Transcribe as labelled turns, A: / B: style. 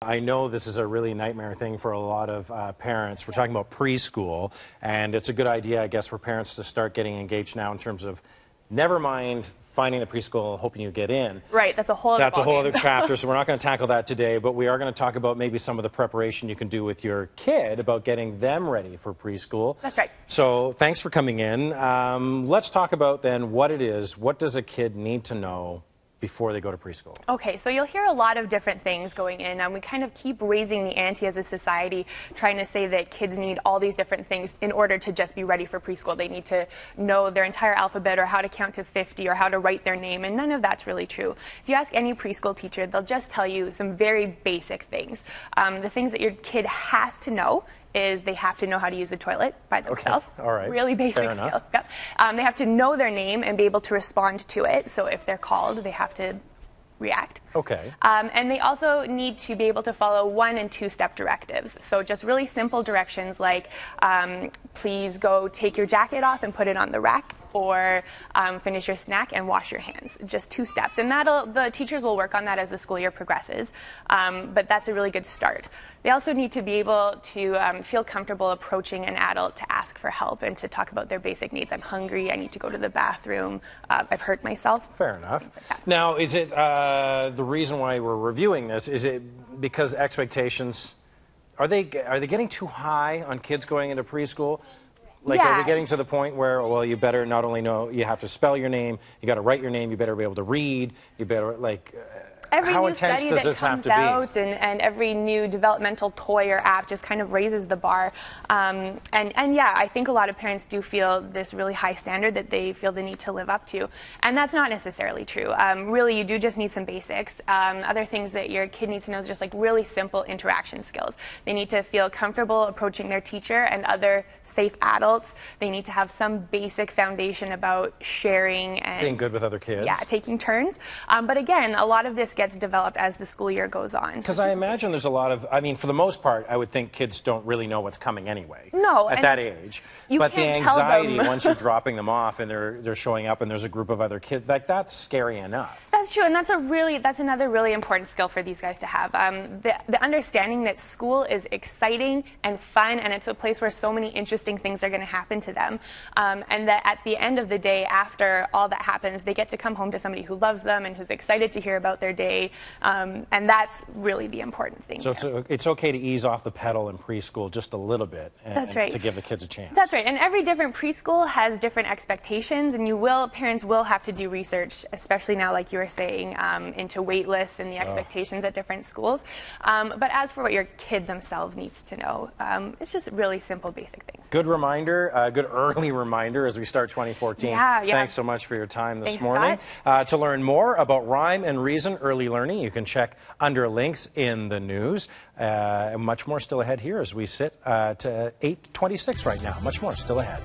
A: I know this is a really nightmare thing for a lot of parents. We're talking about preschool, and it's a good idea, I guess, for parents to start getting engaged now in terms of never mind finding the preschool, hoping you get in.
B: Right, that's a whole other
A: chapter, so we're not going to tackle that today, but we are going to talk about maybe some of the preparation you can do with your kid about getting them ready for preschool.
B: That's right.
A: So thanks for coming in. Let's talk about then what it is. What does a kid need to know before they go to preschool?
B: Okay, so you'll hear a lot of different things going in, and we kind of keep raising the ante as a society, trying to say that kids need all these different things in order to just be ready for preschool. They need to know their entire alphabet or how to count to 50 or how to write their name, and none of that's really true. If you ask any preschool teacher, they'll just tell you some very basic things. The things that your kid has to know is they have to know how to use the toilet by themselves.
A: Okay. All right.
B: Really basic skill. Yep. They have to know their name and be able to respond to it. So if they're called, they have to react.
A: Okay.
B: And they also need to be able to follow 1- and 2-step directives. So just really simple directions like, please go take your jacket off and put it on the rack, or finish your snack and wash your hands. Just 2 steps. And the teachers will work on that as the school year progresses. But that's a really good start. They also need to be able to feel comfortable approaching an adult to ask for help and to talk about their basic needs. I'm hungry, I need to go to the bathroom, I've hurt myself.
A: Fair enough.
B: Like
A: now, is it the reason why we're reviewing this, is it because expectations, are they getting too high on kids going into preschool? Like,
B: yeah.
A: Are we getting to the point where, well, you better not only know, you have to spell your name, you got to write your name, you better be able to read, you better, like,
B: every
A: how
B: new
A: intense
B: study
A: does
B: that
A: this have
B: comes
A: to be?
B: out and every new developmental toy or app just kind of raises the bar. And yeah, I think a lot of parents do feel this really high standard that they feel the need to live up to. And that's not necessarily true. Really, you do just need some basics. Other things that your kid needs to know is just like really simple interaction skills. They need to feel comfortable approaching their teacher and other safe adults. They need to have some basic foundation about sharing and
A: being good with other kids.
B: Yeah, taking turns. But again, a lot of this gets developed as the school year goes on.
A: Because I imagine there's a lot of, I mean, for the most part, I would think kids don't really know what's coming anyway.
B: No.
A: At that age. But the anxiety, once you're dropping them off and they're showing up and there's a group of other kids, like, that's scary enough.
B: That's true, and that's another really important skill for these guys to have. The understanding that school is exciting and fun, and it's a place where so many interesting things are going to happen to them. And that at the end of the day, after all that happens, they get to come home to somebody who loves them and who's excited to hear about their day. And that's really the important thing.
A: So it's okay to ease off the pedal in preschool just a little bit,
B: that's right.
A: To give the kids a chance.
B: That's right. And every different preschool has different expectations, and parents will have to do research, especially now, like you were saying, into wait lists and the expectations at different schools. But as for what your kid themselves needs to know, it's just really simple, basic things.
A: Good reminder, good early reminder as we start 2014.
B: Yeah.
A: Thanks so much for your time this
B: Thanks,
A: morning. To learn more about rhyme and reason early learning, you can check under links in the news. Much more still ahead here as we sit to 8:26 right now. Much more still ahead.